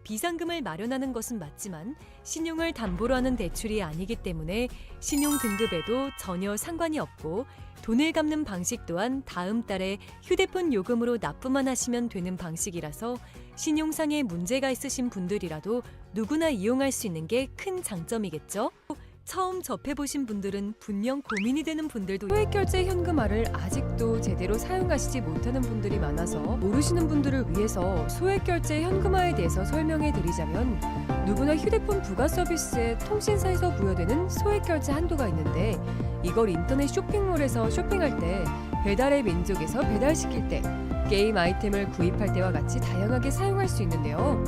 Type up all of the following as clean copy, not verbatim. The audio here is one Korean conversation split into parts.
비상금을 마련하는 것은 맞지만 신용을 담보로 하는 대출이 아니기 때문에 신용 등급에도 전혀 상관이 없고 돈을 갚는 방식 또한 다음 달에 휴대폰 요금으로 납부만 하시면 되는 방식이라서 신용상의 문제가 있으신 분들이라도 누구나 이용할 수 있는 게 큰 장점이겠죠? 처음 접해보신 분들은 분명 고민이 되는 분들도 소액결제 현금화를 아직도 제대로 사용하시지 못하는 분들이 많아서 모르시는 분들을 위해서 소액결제 현금화에 대해서 설명해 드리자면 누구나 휴대폰 부가 서비스에 통신사에서 부여되는 소액결제 한도가 있는데 이걸 인터넷 쇼핑몰에서 쇼핑할 때 배달의 민족에서 배달시킬 때 게임 아이템을 구입할 때와 같이 다양하게 사용할 수 있는데요.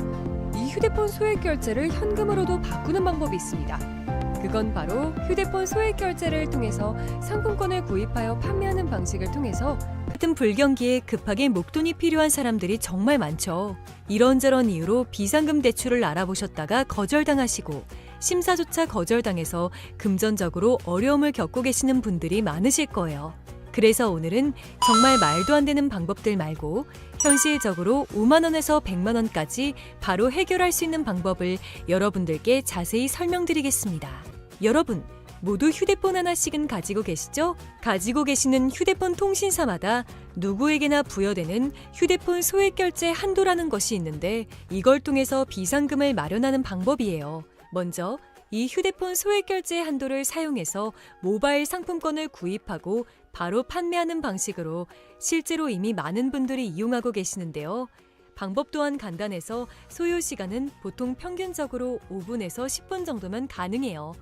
이 휴대폰 소액결제를 현금으로도 바꾸는 방법이 있습니다. 그건 바로 휴대폰 소액결제를 통해서 상품권을 구입하여 판매하는 방식을 통해서 같은 불경기에 급하게 목돈이 필요한 사람들이 정말 많죠. 이런저런 이유로 비상금 대출을 알아보셨다가 거절당하시고 심사조차 거절당해서 금전적으로 어려움을 겪고 계시는 분들이 많으실 거예요. 그래서 오늘은 정말 말도 안 되는 방법들 말고 현실적으로 5만 원에서 100만 원까지 바로 해결할 수 있는 방법을 여러분들께 자세히 설명드리겠습니다. 여러분, 모두 휴대폰 하나씩은 가지고 계시죠? 가지고 계시는 휴대폰 통신사마다 누구에게나 부여되는 휴대폰 소액결제 한도라는 것이 있는데 이걸 통해서 비상금을 마련하는 방법이에요. 먼저 이 휴대폰 소액결제 한도를 사용해서 모바일 상품권을 구입하고 바로 판매하는 방식으로 실제로 이미 많은 분들이 이용하고 계시는데요. 방법 또한 간단해서 소요 시간은 보통 평균적으로 5분에서 10분 정도면 가능해요.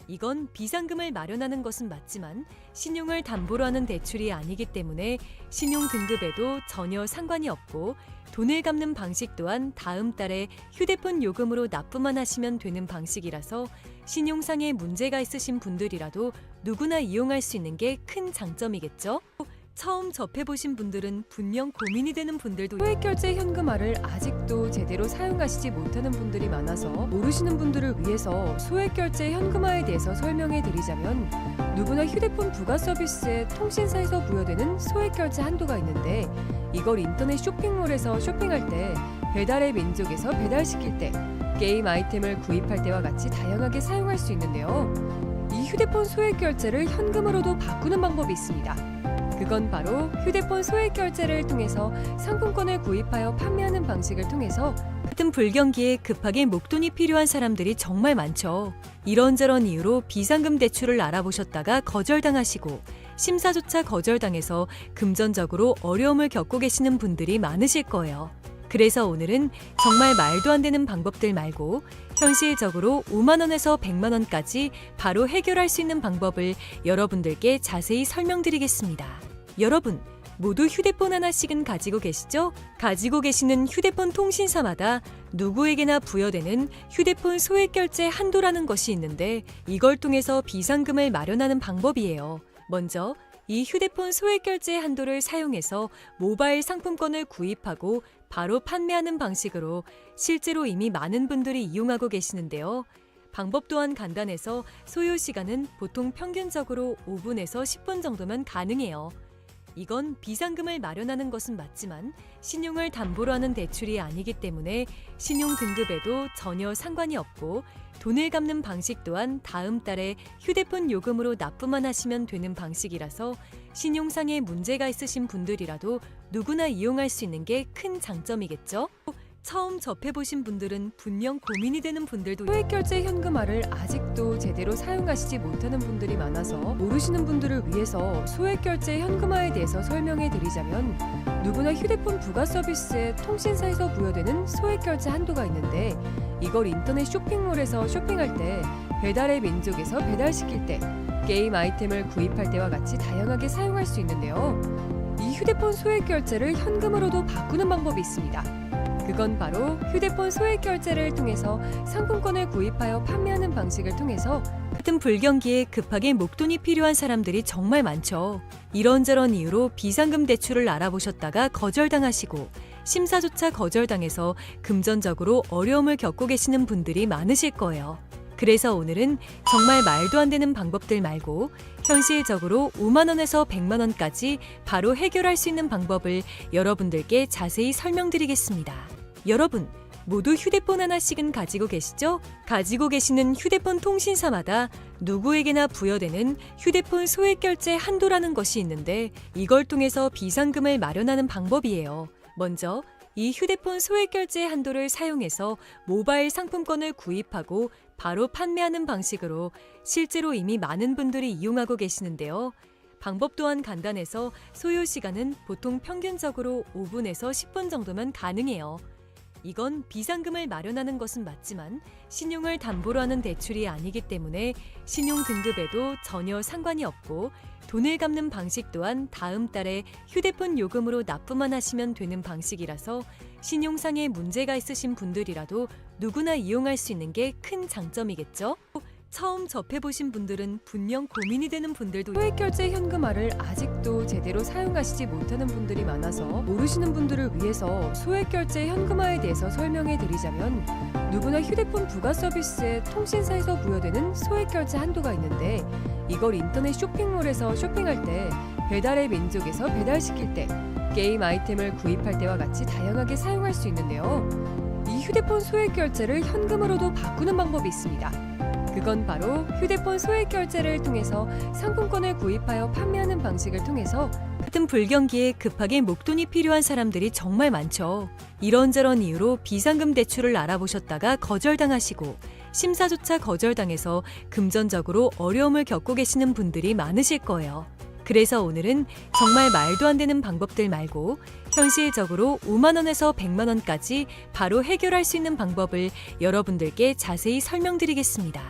이건 비상금을 마련하는 것은 맞지만 신용을 담보로 하는 대출이 아니기 때문에 신용 등급에도 전혀 상관이 없고 돈을 갚는 방식 또한 다음 달에 휴대폰 요금으로 납부만 하시면 되는 방식이라서 신용상의 문제가 있으신 분들이라도 누구나 이용할 수 있는 게 큰 장점이겠죠? 처음 접해보신 분들은 분명 고민이 되는 분들도 소액결제 현금화를 아직도 제대로 사용하시지 못하는 분들이 많아서 모르시는 분들을 위해서 소액결제 현금화에 대해서 설명해 드리자면 누구나 휴대폰 부가 서비스에 통신사에서 부여되는 소액결제 한도가 있는데 이걸 인터넷 쇼핑몰에서 쇼핑할 때 배달의 민족에서 배달시킬 때 게임 아이템을 구입할 때와 같이 다양하게 사용할 수 있는데요. 이 휴대폰 소액결제를 현금으로도 바꾸는 방법이 있습니다. 그건 바로 휴대폰 소액결제를 통해서 상품권을 구입하여 판매하는 방식을 통해서 같은 불경기에 급하게 목돈이 필요한 사람들이 정말 많죠. 이런저런 이유로 비상금 대출을 알아보셨다가 거절당하시고 심사조차 거절당해서 금전적으로 어려움을 겪고 계시는 분들이 많으실 거예요. 그래서 오늘은 정말 말도 안 되는 방법들 말고 현실적으로 5만 원에서 100만 원까지 바로 해결할 수 있는 방법을 여러분들께 자세히 설명드리겠습니다. 여러분, 모두 휴대폰 하나씩은 가지고 계시죠? 가지고 계시는 휴대폰 통신사마다 누구에게나 부여되는 휴대폰 소액결제 한도라는 것이 있는데 이걸 통해서 비상금을 마련하는 방법이에요. 먼저 이 휴대폰 소액결제 한도를 사용해서 모바일 상품권을 구입하고 바로 판매하는 방식으로 실제로 이미 많은 분들이 이용하고 계시는데요. 방법 또한 간단해서 소요 시간은 보통 평균적으로 5분에서 10분 정도면 가능해요. 이건 비상금을 마련하는 것은 맞지만 신용을 담보로 하는 대출이 아니기 때문에 신용 등급에도 전혀 상관이 없고 돈을 갚는 방식 또한 다음 달에 휴대폰 요금으로 납부만 하시면 되는 방식이라서 신용상의 문제가 있으신 분들이라도 누구나 이용할 수 있는 게 큰 장점이겠죠? 처음 접해보신 분들은 분명 고민이 되는 분들도 소액결제 현금화를 아직도 제대로 사용하시지 못하는 분들이 많아서 모르시는 분들을 위해서 소액결제 현금화에 대해서 설명해 드리자면 누구나 휴대폰 부가 서비스에 통신사에서 부여되는 소액결제 한도가 있는데 이걸 인터넷 쇼핑몰에서 쇼핑할 때 배달의 민족에서 배달시킬 때 게임 아이템을 구입할 때와 같이 다양하게 사용할 수 있는데요. 이 휴대폰 소액결제를 현금으로도 바꾸는 방법이 있습니다. 그건 바로 휴대폰 소액결제를 통해서 상품권을 구입하여 판매하는 방식을 통해서 같은 불경기에 급하게 목돈이 필요한 사람들이 정말 많죠. 이런저런 이유로 비상금 대출을 알아보셨다가 거절당하시고 심사조차 거절당해서 금전적으로 어려움을 겪고 계시는 분들이 많으실 거예요. 그래서 오늘은 정말 말도 안 되는 방법들 말고 현실적으로 5만 원에서 100만 원까지 바로 해결할 수 있는 방법을 여러분들께 자세히 설명드리겠습니다. 여러분, 모두 휴대폰 하나씩은 가지고 계시죠? 가지고 계시는 휴대폰 통신사마다 누구에게나 부여되는 휴대폰 소액 결제 한도라는 것이 있는데 이걸 통해서 비상금을 마련하는 방법이에요. 먼저 이 휴대폰 소액 결제 한도를 사용해서 모바일 상품권을 구입하고 바로 판매하는 방식으로 실제로 이미 많은 분들이 이용하고 계시는데요. 방법 또한 간단해서 소요 시간은 보통 평균적으로 5분에서 10분 정도면 가능해요. 이건 비상금을 마련하는 것은 맞지만 신용을 담보로 하는 대출이 아니기 때문에 신용 등급에도 전혀 상관이 없고 돈을 갚는 방식 또한 다음 달에 휴대폰 요금으로 납부만 하시면 되는 방식이라서 신용상에 문제가 있으신 분들이라도 누구나 이용할 수 있는 게 큰 장점이겠죠? 처음 접해보신 분들은 분명 고민이 되는 분들도 소액결제 현금화를 아직도 제대로 사용하시지 못하는 분들이 많아서 모르시는 분들을 위해서 소액결제 현금화에 대해서 설명해 드리자면 누구나 휴대폰 부가 서비스에 통신사에서 부여되는 소액결제 한도가 있는데 이걸 인터넷 쇼핑몰에서 쇼핑할 때 배달의 민족에서 배달시킬 때 게임 아이템을 구입할 때와 같이 다양하게 사용할 수 있는데요. 이 휴대폰 소액결제를 현금으로도 바꾸는 방법이 있습니다. 그건 바로 휴대폰 소액 결제를 통해서 상품권을 구입하여 판매하는 방식을 통해서 같은 불경기에 급하게 목돈이 필요한 사람들이 정말 많죠. 이런저런 이유로 비상금 대출을 알아보셨다가 거절당하시고 심사조차 거절당해서 금전적으로 어려움을 겪고 계시는 분들이 많으실 거예요. 그래서 오늘은 정말 말도 안 되는 방법들 말고 현실적으로 5만 원에서 100만 원까지 바로 해결할 수 있는 방법을 여러분들께 자세히 설명드리겠습니다.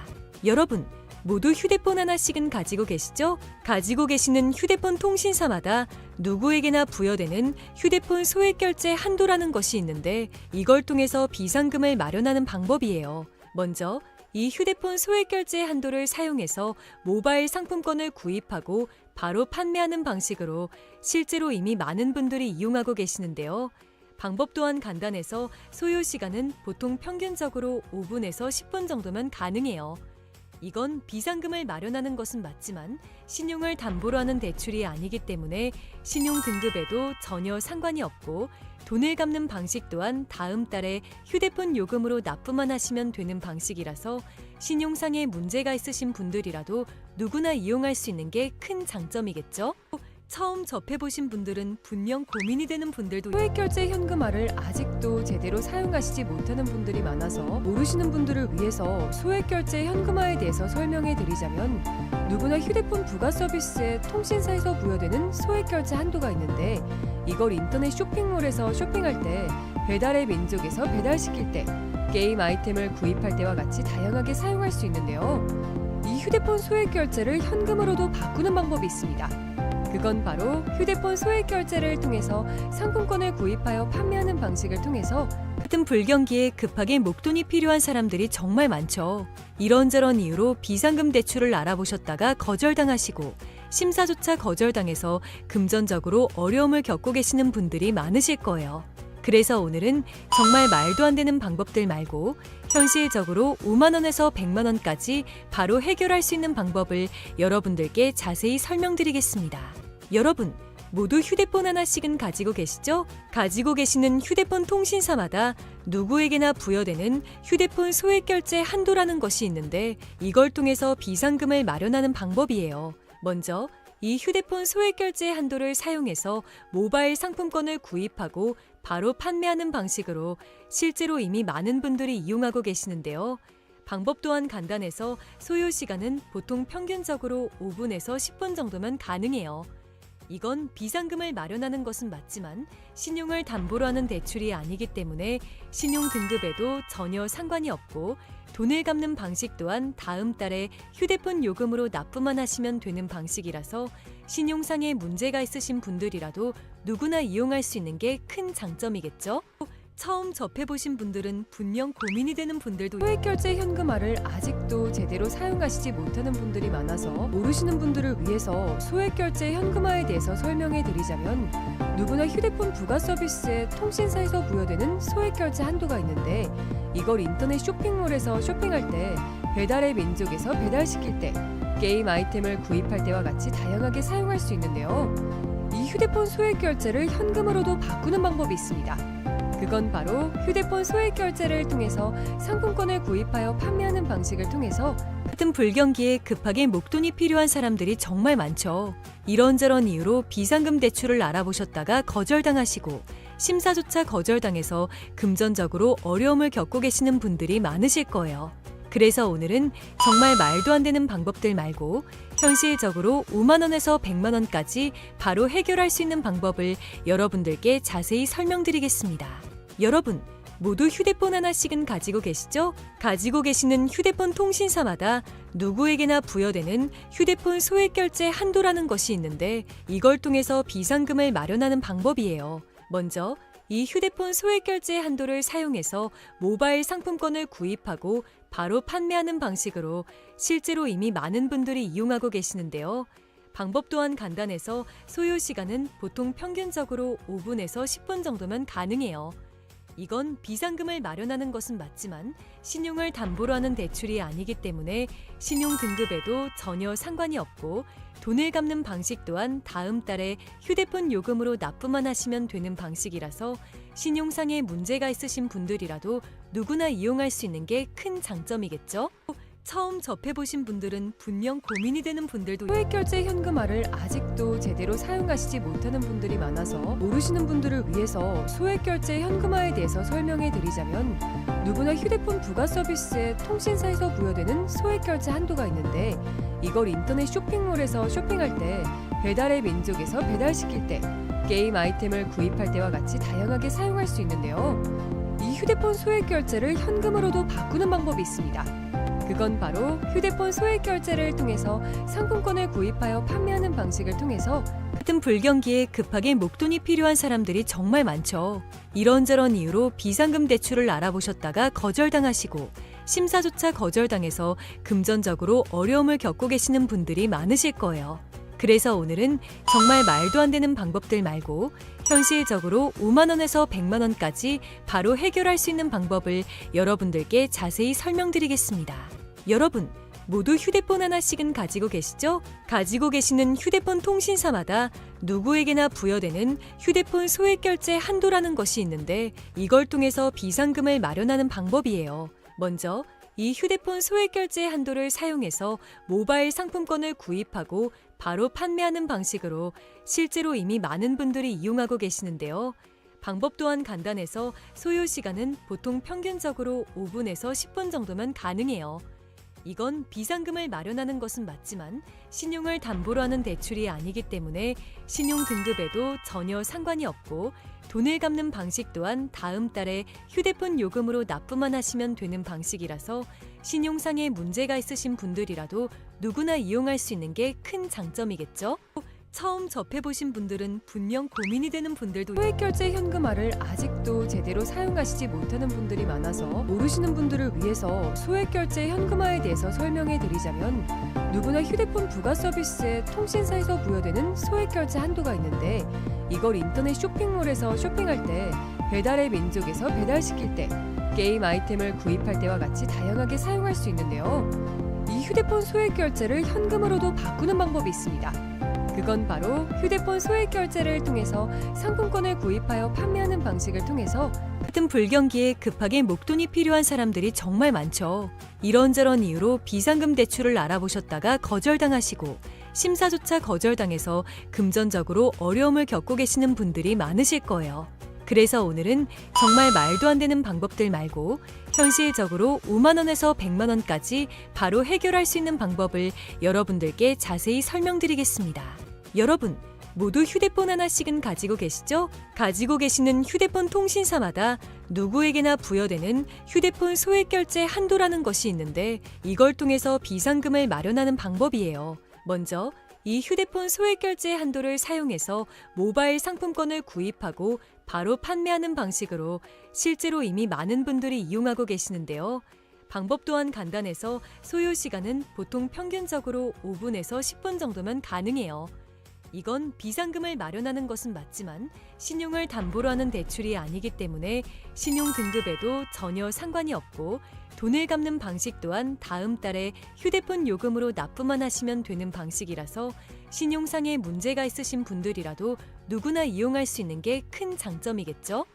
여러분, 모두 휴대폰 하나씩은 가지고 계시죠? 가지고 계시는 휴대폰 통신사마다 누구에게나 부여되는 휴대폰 소액 결제 한도라는 것이 있는데 이걸 통해서 비상금을 마련하는 방법이에요. 먼저 이 휴대폰 소액 결제 한도를 사용해서 모바일 상품권을 구입하고 바로 판매하는 방식으로 실제로 이미 많은 분들이 이용하고 계시는데요. 방법 또한 간단해서 소요 시간은 보통 평균적으로 5분에서 10분 정도면 가능해요. 이건 비상금을 마련하는 것은 맞지만 신용을 담보로 하는 대출이 아니기 때문에 신용 등급에도 전혀 상관이 없고 돈을 갚는 방식 또한 다음 달에 휴대폰 요금으로 납부만 하시면 되는 방식이라서 신용상에 문제가 있으신 분들이라도 누구나 이용할 수 있는 게 큰 장점이겠죠? 처음 접해보신 분들은 분명 고민이 되는 분들도 소액결제 현금화를 아직도 제대로 사용하시지 못하는 분들이 많아서 모르시는 분들을 위해서 소액결제 현금화에 대해서 설명해 드리자면 누구나 휴대폰 부가 서비스에 통신사에서 부여되는 소액결제 한도가 있는데 이걸 인터넷 쇼핑몰에서 쇼핑할 때 배달의 민족에서 배달시킬 때 게임 아이템을 구입할 때와 같이 다양하게 사용할 수 있는데요. 이 휴대폰 소액 결제를 현금으로도 바꾸는 방법이 있습니다. 그건 바로 휴대폰 소액 결제를 통해서 상품권을 구입하여 판매하는 방식을 통해서 같은 불경기에 급하게 목돈이 필요한 사람들이 정말 많죠. 이런저런 이유로 비상금 대출을 알아보셨다가 거절당하시고 심사조차 거절당해서 금전적으로 어려움을 겪고 계시는 분들이 많으실 거예요. 그래서 오늘은 정말 말도 안 되는 방법들 말고 현실적으로 5만 원에서 100만 원까지 바로 해결할 수 있는 방법을 여러분들께 자세히 설명드리겠습니다. 여러분, 모두 휴대폰 하나씩은 가지고 계시죠? 가지고 계시는 휴대폰 통신사마다 누구에게나 부여되는 휴대폰 소액 결제 한도라는 것이 있는데 이걸 통해서 비상금을 마련하는 방법이에요. 먼저 이 휴대폰 소액 결제 한도를 사용해서 모바일 상품권을 구입하고 바로 판매하는 방식으로 실제로 이미 많은 분들이 이용하고 계시는데요. 방법 또한 간단해서 소요 시간은 보통 평균적으로 5분에서 10분 정도면 가능해요. 이건 비상금을 마련하는 것은 맞지만 신용을 담보로 하는 대출이 아니기 때문에 신용 등급에도 전혀 상관이 없고 돈을 갚는 방식 또한 다음 달에 휴대폰 요금으로 납부만 하시면 되는 방식이라서 신용상에 문제가 있으신 분들이라도 누구나 이용할 수 있는 게 큰 장점이겠죠? 처음 접해보신 분들은 분명 고민이 되는 분들도 소액결제 현금화를 아직도 제대로 사용하시지 못하는 분들이 많아서 모르시는 분들을 위해서 소액결제 현금화에 대해서 설명해 드리자면 누구나 휴대폰 부가 서비스에 통신사에서 부여되는 소액결제 한도가 있는데 이걸 인터넷 쇼핑몰에서 쇼핑할 때 배달의 민족에서 배달시킬 때 게임 아이템을 구입할 때와 같이 다양하게 사용할 수 있는데요. 이 휴대폰 소액결제를 현금으로도 바꾸는 방법이 있습니다. 그건 바로 휴대폰 소액 결제를 통해서 상품권을 구입하여 판매하는 방식을 통해서 같은 불경기에 급하게 목돈이 필요한 사람들이 정말 많죠. 이런저런 이유로 비상금 대출을 알아보셨다가 거절당하시고 심사조차 거절당해서 금전적으로 어려움을 겪고 계시는 분들이 많으실 거예요. 그래서 오늘은 정말 말도 안 되는 방법들 말고 현실적으로 5만 원에서 100만 원까지 바로 해결할 수 있는 방법을 여러분들께 자세히 설명드리겠습니다. 여러분, 모두 휴대폰 하나씩은 가지고 계시죠? 가지고 계시는 휴대폰 통신사마다 누구에게나 부여되는 휴대폰 소액 결제 한도라는 것이 있는데 이걸 통해서 비상금을 마련하는 방법이에요. 먼저 이 휴대폰 소액 결제 한도를 사용해서 모바일 상품권을 구입하고 바로 판매하는 방식으로 실제로 이미 많은 분들이 이용하고 계시는데요. 방법 또한 간단해서 소요 시간은 보통 평균적으로 5분에서 10분 정도면 가능해요. 이건 비상금을 마련하는 것은 맞지만 신용을 담보로 하는 대출이 아니기 때문에 신용 등급에도 전혀 상관이 없고 돈을 갚는 방식 또한 다음 달에 휴대폰 요금으로 납부만 하시면 되는 방식이라서 신용상에 문제가 있으신 분들이라도 누구나 이용할 수 있는 게 큰 장점이겠죠? 처음 접해보신 분들은 분명 고민이 되는 분들도 소액결제 현금화를 아직도 제대로 사용하시지 못하는 분들이 많아서 모르시는 분들을 위해서 소액결제 현금화에 대해서 설명해 드리자면 누구나 휴대폰 부가 서비스에 통신사에서 부여되는 소액결제 한도가 있는데 이걸 인터넷 쇼핑몰에서 쇼핑할 때 배달의 민족에서 배달시킬 때 게임 아이템을 구입할 때와 같이 다양하게 사용할 수 있는데요. 이 휴대폰 소액결제를 현금으로도 바꾸는 방법이 있습니다. 그건 바로 휴대폰 소액 결제를 통해서 상품권을 구입하여 판매하는 방식을 통해서 같은 불경기에 급하게 목돈이 필요한 사람들이 정말 많죠. 이런저런 이유로 비상금 대출을 알아보셨다가 거절당하시고 심사조차 거절당해서 금전적으로 어려움을 겪고 계시는 분들이 많으실 거예요. 그래서 오늘은 정말 말도 안 되는 방법들 말고 현실적으로 5만 원에서 100만 원까지 바로 해결할 수 있는 방법을 여러분들께 자세히 설명드리겠습니다. 여러분, 모두 휴대폰 하나씩은 가지고 계시죠? 가지고 계시는 휴대폰 통신사마다 누구에게나 부여되는 휴대폰 소액 결제 한도라는 것이 있는데 이걸 통해서 비상금을 마련하는 방법이에요. 먼저 이 휴대폰 소액 결제 한도를 사용해서 모바일 상품권을 구입하고 바로 판매하는 방식으로 실제로 이미 많은 분들이 이용하고 계시는데요. 방법 또한 간단해서 소요 시간은 보통 평균적으로 5분에서 10분 정도면 가능해요. 이건 비상금을 마련하는 것은 맞지만 신용을 담보로 하는 대출이 아니기 때문에 신용 등급에도 전혀 상관이 없고 돈을 갚는 방식 또한 다음 달에 휴대폰 요금으로 납부만 하시면 되는 방식이라서 신용상에 문제가 있으신 분들이라도 누구나 이용할 수 있는 게 큰 장점이겠죠? 처음 접해보신 분들은 분명 고민이 되는 분들도 소액결제 현금화를 아직도 제대로 사용하시지 못하는 분들이 많아서 모르시는 분들을 위해서 소액결제 현금화에 대해서 설명해 드리자면 누구나 휴대폰 부가 서비스에 통신사에서 부여되는 소액결제 한도가 있는데 이걸 인터넷 쇼핑몰에서 쇼핑할 때 배달의 민족에서 배달시킬 때 게임 아이템을 구입할 때와 같이 다양하게 사용할 수 있는데요. 이 휴대폰 소액결제를 현금으로도 바꾸는 방법이 있습니다. 그건 바로 휴대폰 소액 결제를 통해서 상품권을 구입하여 판매하는 방식을 통해서 같은 불경기에 급하게 목돈이 필요한 사람들이 정말 많죠. 이런저런 이유로 비상금 대출을 알아보셨다가 거절당하시고 심사조차 거절당해서 금전적으로 어려움을 겪고 계시는 분들이 많으실 거예요. 그래서 오늘은 정말 말도 안 되는 방법들 말고 현실적으로 5만 원에서 100만 원까지 바로 해결할 수 있는 방법을 여러분들께 자세히 설명드리겠습니다. 여러분, 모두 휴대폰 하나씩은 가지고 계시죠? 가지고 계시는 휴대폰 통신사마다 누구에게나 부여되는 휴대폰 소액 결제 한도라는 것이 있는데 이걸 통해서 비상금을 마련하는 방법이에요. 먼저 이 휴대폰 소액 결제 한도를 사용해서 모바일 상품권을 구입하고 바로 판매하는 방식으로 실제로 이미 많은 분들이 이용하고 계시는데요. 방법 또한 간단해서 소요 시간은 보통 평균적으로 5분에서 10분 정도면 가능해요. 이건 비상금을 마련하는 것은 맞지만 신용을 담보로 하는 대출이 아니기 때문에 신용 등급에도 전혀 상관이 없고 돈을 갚는 방식 또한 다음 달에 휴대폰 요금으로 납부만 하시면 되는 방식이라서 신용상에 문제가 있으신 분들이라도 누구나 이용할 수 있는 게 큰 장점이겠죠?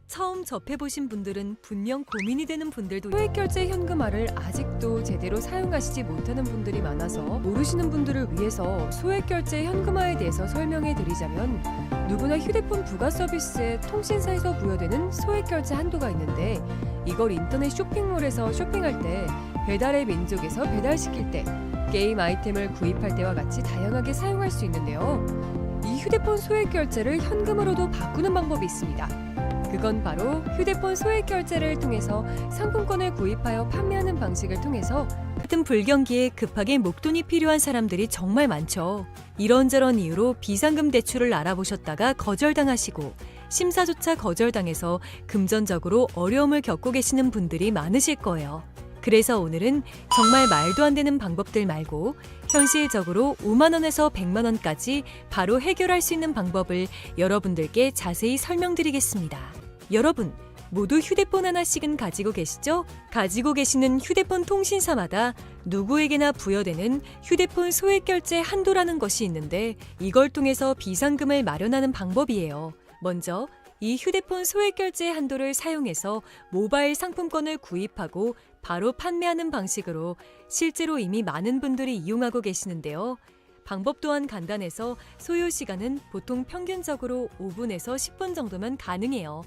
처음 접해보신 분들은 분명 고민이 되는 분들도 소액결제 현금화를 아직도 제대로 사용하시지 못하는 분들이 많아서 모르시는 분들을 위해서 소액결제 현금화에 대해서 설명해 드리자면 누구나 휴대폰 부가 서비스에 통신사에서 부여되는 소액결제 한도가 있는데 이걸 인터넷 쇼핑몰에서 쇼핑할 때 배달의 민족에서 배달시킬 때 게임 아이템을 구입할 때와 같이 다양하게 사용할 수 있는데요. 이 휴대폰 소액결제를 현금으로도 바꾸는 방법이 있습니다. 그건 바로 휴대폰 소액결제를 통해서 상품권을 구입하여 판매하는 방식을 통해서 같은 불경기에 급하게 목돈이 필요한 사람들이 정말 많죠. 이런저런 이유로 비상금 대출을 알아보셨다가 거절당하시고 심사조차 거절당해서 금전적으로 어려움을 겪고 계시는 분들이 많으실 거예요. 그래서 오늘은 정말 말도 안 되는 방법들 말고 현실적으로 5만 원에서 100만 원까지 바로 해결할 수 있는 방법을 여러분들께 자세히 설명드리겠습니다. 여러분, 모두 휴대폰 하나씩은 가지고 계시죠? 가지고 계시는 휴대폰 통신사마다 누구에게나 부여되는 휴대폰 소액결제 한도라는 것이 있는데 이걸 통해서 비상금을 마련하는 방법이에요. 먼저 이 휴대폰 소액결제 한도를 사용해서 모바일 상품권을 구입하고 바로 판매하는 방식으로 실제로 이미 많은 분들이 이용하고 계시는데요. 방법 또한 간단해서 소요 시간은 보통 평균적으로 5분에서 10분 정도면 가능해요.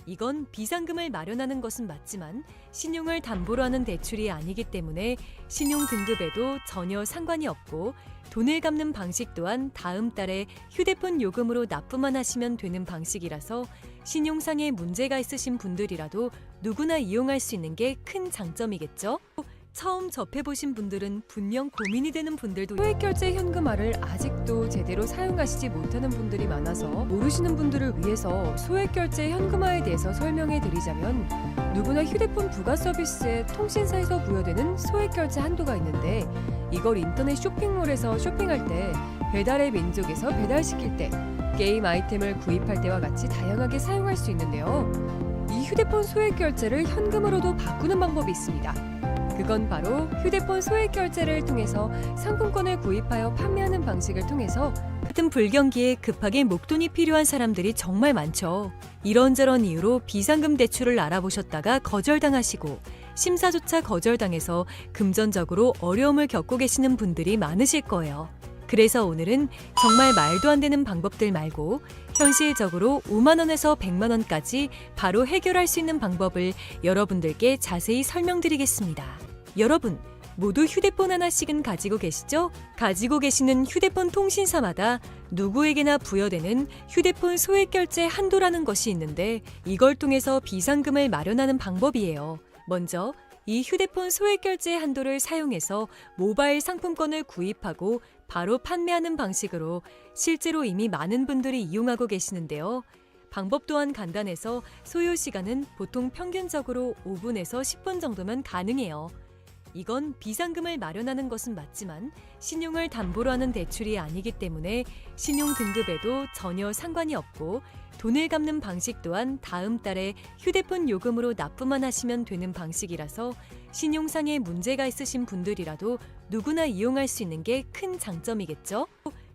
이건 비상금을 마련하는 것은 맞지만 신용을 담보로 하는 대출이 아니기 때문에 신용 등급에도 전혀 상관이 없고 돈을 갚는 방식 또한 다음 달에 휴대폰 요금으로 납부만 하시면 되는 방식이라서 신용상의 문제가 있으신 분들이라도 누구나 이용할 수 있는 게 큰 장점이겠죠? 처음 접해보신 분들은 분명 고민이 되는 분들도 소액결제 현금화를 아직도 제대로 사용하시지 못하는 분들이 많아서 모르시는 분들을 위해서 소액결제 현금화에 대해서 설명해 드리자면 누구나 휴대폰 부가 서비스에 통신사에서 부여되는 소액결제 한도가 있는데 이걸 인터넷 쇼핑몰에서 쇼핑할 때 배달의 민족에서 배달시킬 때 게임 아이템을 구입할 때와 같이 다양하게 사용할 수 있는데요. 이 휴대폰 소액결제를 현금으로도 바꾸는 방법이 있습니다. 그건 바로 휴대폰 소액결제를 통해서 상품권을 구입하여 판매하는 방식을 통해서 같은 불경기에 급하게 목돈이 필요한 사람들이 정말 많죠. 이런저런 이유로 비상금 대출을 알아보셨다가 거절당하시고 심사조차 거절당해서 금전적으로 어려움을 겪고 계시는 분들이 많으실 거예요. 그래서 오늘은 정말 말도 안 되는 방법들 말고 현실적으로 5만 원에서 100만 원까지 바로 해결할 수 있는 방법을 여러분들께 자세히 설명드리겠습니다. 여러분, 모두 휴대폰 하나씩은 가지고 계시죠? 가지고 계시는 휴대폰 통신사마다 누구에게나 부여되는 휴대폰 소액결제 한도라는 것이 있는데 이걸 통해서 비상금을 마련하는 방법이에요. 먼저 이 휴대폰 소액결제 한도를 사용해서 모바일 상품권을 구입하고 바로 판매하는 방식으로 실제로 이미 많은 분들이 이용하고 계시는데요. 방법 또한 간단해서 소요 시간은 보통 평균적으로 5분에서 10분 정도면 가능해요. 이건 비상금을 마련하는 것은 맞지만 신용을 담보로 하는 대출이 아니기 때문에 신용 등급에도 전혀 상관이 없고 돈을 갚는 방식 또한 다음 달에 휴대폰 요금으로 납부만 하시면 되는 방식이라서 신용상의 문제가 있으신 분들이라도 누구나 이용할 수 있는 게 큰 장점이겠죠?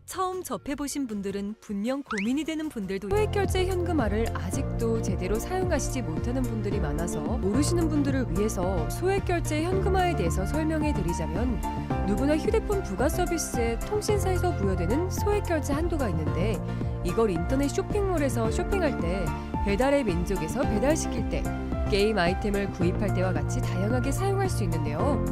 처음 접해보신 분들은 분명 고민이 되는 분들도 소액결제 현금화를 아직도 제대로 사용하시지 못하는 분들이 많아서 모르시는 분들을 위해서 소액결제 현금화에 대해서 설명해 드리자면 누구나 휴대폰 부가 서비스에 통신사에서 부여되는 소액결제 한도가 있는데 이걸 인터넷 쇼핑몰에서 쇼핑할 때 배달의 민족에서 배달시킬 때 게임 아이템을 구입할 때와 같이 다양하게 사용할 수 있는데요.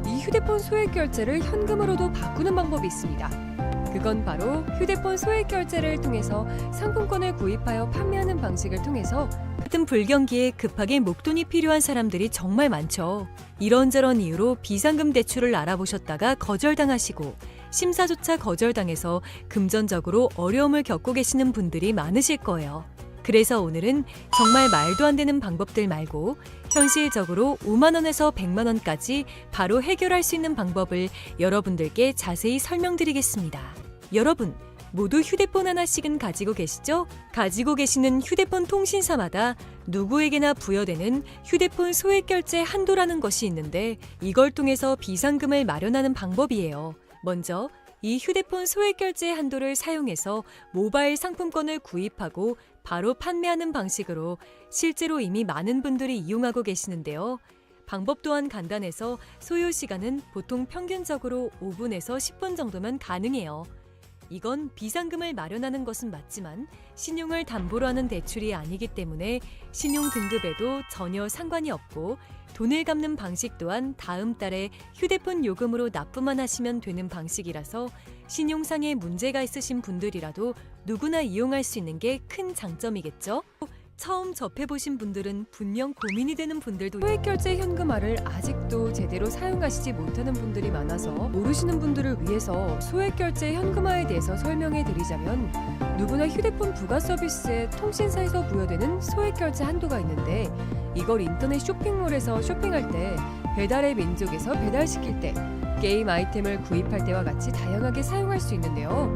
이 휴대폰 소액결제를 현금으로도 바꾸는 방법이 있습니다. 그건 바로 휴대폰 소액결제를 통해서 상품권을 구입하여 판매하는 방식을 통해서 같은 불경기에 급하게 목돈이 필요한 사람들이 정말 많죠. 이런저런 이유로 비상금 대출을 알아보셨다가 거절당하시고 심사조차 거절당해서 금전적으로 어려움을 겪고 계시는 분들이 많으실 거예요. 그래서 오늘은 정말 말도 안 되는 방법들 말고 현실적으로 5만 원에서 100만 원까지 바로 해결할 수 있는 방법을 여러분들께 자세히 설명드리겠습니다. 여러분, 모두 휴대폰 하나씩은 가지고 계시죠? 가지고 계시는 휴대폰 통신사마다 누구에게나 부여되는 휴대폰 소액결제 한도라는 것이 있는데 이걸 통해서 비상금을 마련하는 방법이에요. 먼저 이 휴대폰 소액결제 한도를 사용해서 모바일 상품권을 구입하고 바로 판매하는 방식으로 실제로 이미 많은 분들이 이용하고 계시는데요. 방법 또한 간단해서 소요 시간은 보통 평균적으로 5분에서 10분 정도면 가능해요. 이건 비상금을 마련하는 것은 맞지만 신용을 담보로 하는 대출이 아니기 때문에 신용 등급에도 전혀 상관이 없고 돈을 갚는 방식 또한 다음 달에 휴대폰 요금으로 납부만 하시면 되는 방식이라서 신용상에 문제가 있으신 분들이라도 누구나 이용할 수 있는 게 큰 장점이겠죠? 처음 접해보신 분들은 분명 고민이 되는 분들도 소액결제 현금화를 아직도 제대로 사용하시지 못하는 분들이 많아서 모르시는 분들을 위해서 소액결제 현금화에 대해서 설명해 드리자면 누구나 휴대폰 부가 서비스에 통신사에서 부여되는 소액결제 한도가 있는데 이걸 인터넷 쇼핑몰에서 쇼핑할 때 배달의 민족에서 배달시킬 때 게임 아이템을 구입할 때와 같이 다양하게 사용할 수 있는데요.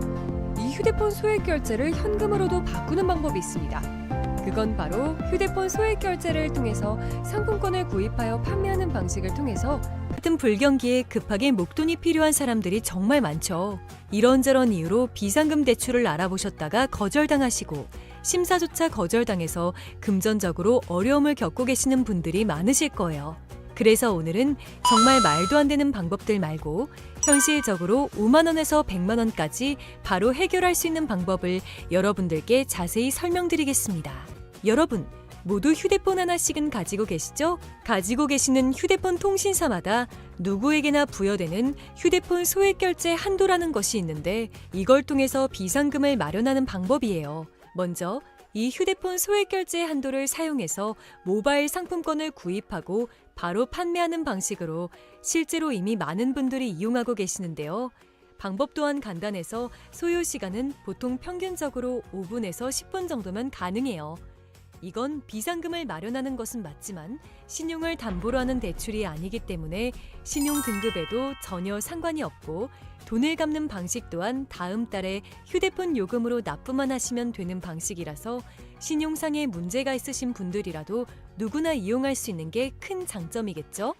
이 휴대폰 소액결제를 현금으로도 바꾸는 방법이 있습니다. 그건 바로 휴대폰 소액결제를 통해서 상품권을 구입하여 판매하는 방식을 통해서 같은 불경기에 급하게 목돈이 필요한 사람들이 정말 많죠. 이런저런 이유로 비상금 대출을 알아보셨다가 거절당하시고 심사조차 거절당해서 금전적으로 어려움을 겪고 계시는 분들이 많으실 거예요. 그래서 오늘은 정말 말도 안 되는 방법들 말고 현실적으로 5만 원에서 100만 원까지 바로 해결할 수 있는 방법을 여러분들께 자세히 설명드리겠습니다. 여러분, 모두 휴대폰 하나씩은 가지고 계시죠? 가지고 계시는 휴대폰 통신사마다 누구에게나 부여되는 휴대폰 소액결제 한도라는 것이 있는데 이걸 통해서 비상금을 마련하는 방법이에요. 먼저 이 휴대폰 소액결제 한도를 사용해서 모바일 상품권을 구입하고 바로 판매하는 방식으로 실제로 이미 많은 분들이 이용하고 계시는데요. 방법 또한 간단해서 소요 시간은 보통 평균적으로 5분에서 10분 정도면 가능해요. 이건 비상금을 마련하는 것은 맞지만 신용을 담보로 하는 대출이 아니기 때문에 신용 등급에도 전혀 상관이 없고 돈을 갚는 방식 또한 다음 달에 휴대폰 요금으로 납부만 하시면 되는 방식이라서 신용상에 문제가 있으신 분들이라도 누구나 이용할 수 있는 게 큰 장점이겠죠?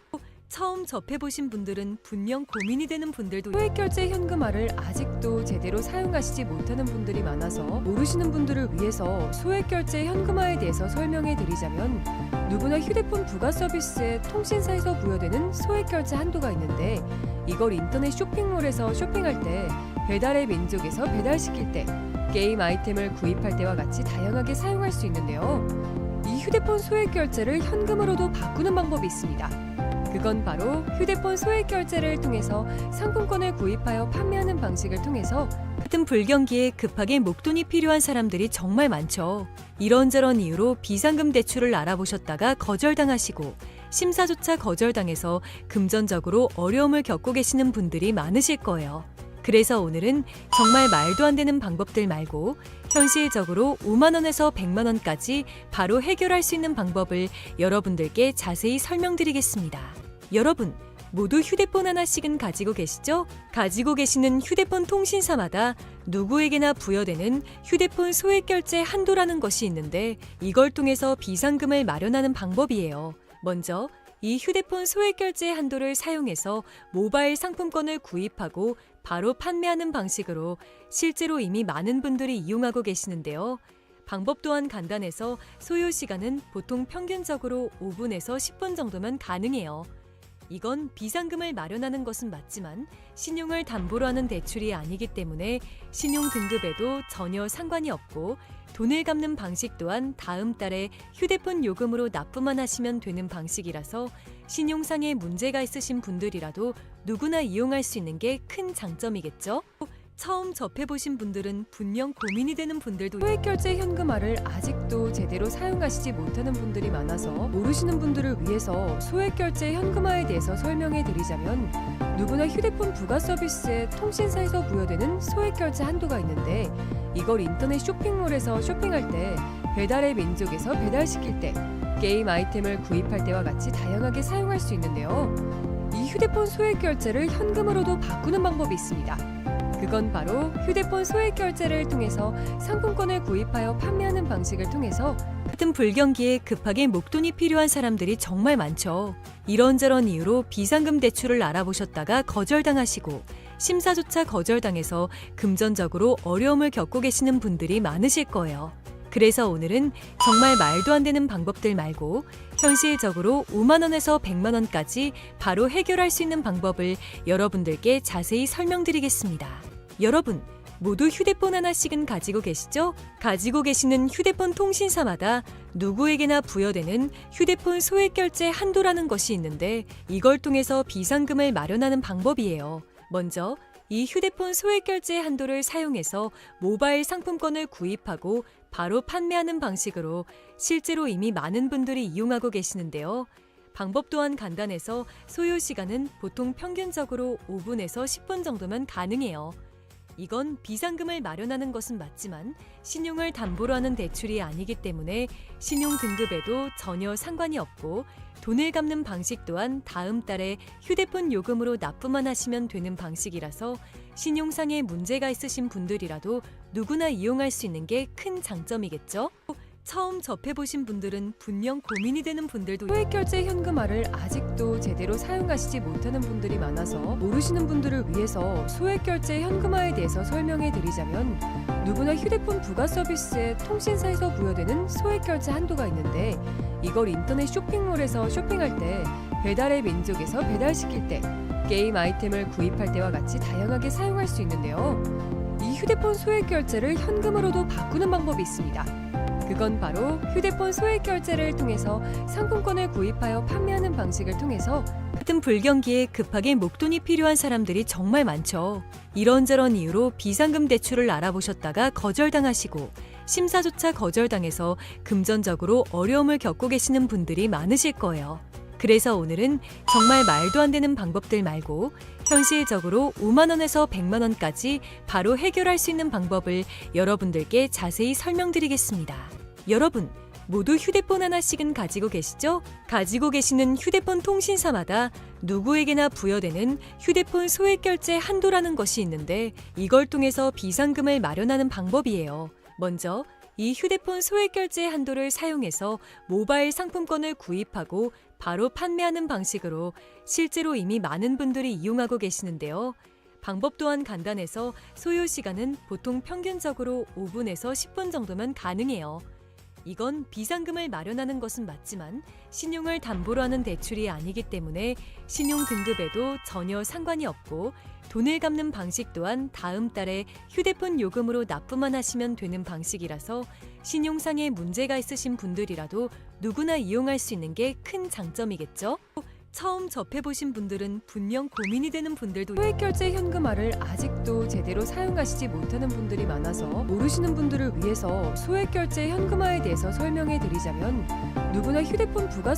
처음 접해보신 분들은 분명 고민이 되는 분들도 소액결제 현금화를 아직도 제대로 사용하시지 못하는 분들이 많아서 모르시는 분들을 위해서 소액결제 현금화에 대해서 설명해 드리자면 누구나 휴대폰 부가 서비스에 통신사에서 부여되는 소액결제 한도가 있는데 이걸 인터넷 쇼핑몰에서 쇼핑할 때 배달의 민족에서 배달시킬 때 게임 아이템을 구입할 때와 같이 다양하게 사용할 수 있는데요. 이 휴대폰 소액결제를 현금으로도 바꾸는 방법이 있습니다. 그건 바로 휴대폰 소액결제를 통해서 상품권을 구입하여 판매하는 방식을 통해서 같은 불경기에 급하게 목돈이 필요한 사람들이 정말 많죠. 이런저런 이유로 비상금 대출을 알아보셨다가 거절당하시고 심사조차 거절당해서 금전적으로 어려움을 겪고 계시는 분들이 많으실 거예요. 그래서 오늘은 정말 말도 안 되는 방법들 말고 현실적으로 5만 원에서 100만 원까지 바로 해결할 수 있는 방법을 여러분들께 자세히 설명드리겠습니다. 여러분, 모두 휴대폰 하나씩은 가지고 계시죠? 가지고 계시는 휴대폰 통신사마다 누구에게나 부여되는 휴대폰 소액결제 한도라는 것이 있는데 이걸 통해서 비상금을 마련하는 방법이에요. 먼저 이 휴대폰 소액결제 한도를 사용해서 모바일 상품권을 구입하고 바로 판매하는 방식으로 실제로 이미 많은 분들이 이용하고 계시는데요. 방법 또한 간단해서 소요 시간은 보통 평균적으로 5분에서 10분 정도면 가능해요. 이건 비상금을 마련하는 것은 맞지만 신용을 담보로 하는 대출이 아니기 때문에 신용 등급에도 전혀 상관이 없고 돈을 갚는 방식 또한 다음 달에 휴대폰 요금으로 납부만 하시면 되는 방식이라서 신용상에 문제가 있으신 분들이라도 누구나 이용할 수 있는 게 큰 장점이겠죠? 처음 접해보신 분들은 분명 고민이 되는 분들도 소액결제 현금화를 아직도 제대로 사용하시지 못하는 분들이 많아서 모르시는 분들을 위해서 소액결제 현금화에 대해서 설명해 드리자면 누구나 휴대폰 부가 서비스에 통신사에서 부여되는 소액결제 한도가 있는데 이걸 인터넷 쇼핑몰에서 쇼핑할 때 배달의 민족에서 배달시킬 때 게임 아이템을 구입할 때와 같이 다양하게 사용할 수 있는데요. 이 휴대폰 소액결제를 현금으로도 바꾸는 방법이 있습니다. 그건 바로 휴대폰 소액결제를 통해서 상품권을 구입하여 판매하는 방식을 통해서 같은 불경기에 급하게 목돈이 필요한 사람들이 정말 많죠. 이런저런 이유로 비상금 대출을 알아보셨다가 거절당하시고 심사조차 거절당해서 금전적으로 어려움을 겪고 계시는 분들이 많으실 거예요. 그래서 오늘은 정말 말도 안 되는 방법들 말고 현실적으로 5만 원에서 100만 원까지 바로 해결할 수 있는 방법을 여러분들께 자세히 설명드리겠습니다. 여러분, 모두 휴대폰 하나씩은 가지고 계시죠? 가지고 계시는 휴대폰 통신사마다 누구에게나 부여되는 휴대폰 소액결제 한도라는 것이 있는데 이걸 통해서 비상금을 마련하는 방법이에요. 먼저 이 휴대폰 소액결제 한도를 사용해서 모바일 상품권을 구입하고 바로 판매하는 방식으로 실제로 이미 많은 분들이 이용하고 계시는데요. 방법 또한 간단해서 소요 시간은 보통 평균적으로 5분에서 10분 정도면 가능해요. 이건 비상금을 마련하는 것은 맞지만 신용을 담보로 하는 대출이 아니기 때문에 신용 등급에도 전혀 상관이 없고 돈을 갚는 방식 또한 다음 달에 휴대폰 요금으로 납부만 하시면 되는 방식이라서 신용상에 문제가 있으신 분들이라도 누구나 이용할 수 있는 게 큰 장점이겠죠? 처음 접해보신 분들은 분명 고민이 되는 분들도 소액결제 현금화를 아직도 제대로 사용하시지 못하는 분들이 많아서 모르시는 분들을 위해서 소액결제 현금화에 대해서 설명해 드리자면 누구나 휴대폰 부가 서비스에 통신사에서 부여되는 소액결제 한도가 있는데 이걸 인터넷 쇼핑몰에서 쇼핑할 때 배달의 민족에서 배달시킬 때 게임 아이템을 구입할 때와 같이 다양하게 사용할 수 있는데요. 이 휴대폰 소액결제를 현금으로도 바꾸는 방법이 있습니다. 그건 바로 휴대폰 소액결제를 통해서 상품권을 구입하여 판매하는 방식을 통해서 같은 불경기에 급하게 목돈이 필요한 사람들이 정말 많죠. 이런저런 이유로 비상금 대출을 알아보셨다가 거절당하시고 심사조차 거절당해서 금전적으로 어려움을 겪고 계시는 분들이 많으실 거예요. 그래서 오늘은 정말 말도 안 되는 방법들 말고 현실적으로 5만 원에서 100만 원까지 바로 해결할 수 있는 방법을 여러분들께 자세히 설명드리겠습니다. 여러분, 모두 휴대폰 하나씩은 가지고 계시죠? 가지고 계시는 휴대폰 통신사마다 누구에게나 부여되는 휴대폰 소액결제 한도라는 것이 있는데 이걸 통해서 비상금을 마련하는 방법이에요. 먼저 이 휴대폰 소액결제 한도를 사용해서 모바일 상품권을 구입하고 바로 판매하는 방식으로 실제로 이미 많은 분들이 이용하고 계시는데요. 방법 또한 간단해서 소요 시간은 보통 평균적으로 5분에서 10분 정도면 가능해요. 이건 비상금을 마련하는 것은 맞지만 신용을 담보로 하는 대출이 아니기 때문에 신용 등급에도 전혀 상관이 없고 돈을 갚는 방식 또한 다음 달에 휴대폰 요금으로 납부만 하시면 되는 방식이라서 신용상에 문제가 있으신 분들이라도 누구나 이용할 수 있는 게 큰 장점이겠죠? 처음 접해보신 분들은 분명 고민이 되는 분들도 소액결제 현금화를 아직도 제대로 사용하시지 못하는 분들이 많아서 모르시는 분들을 위해서 소액결제 현금화에 대해서 설명해 드리자면 누구나 휴대폰 부가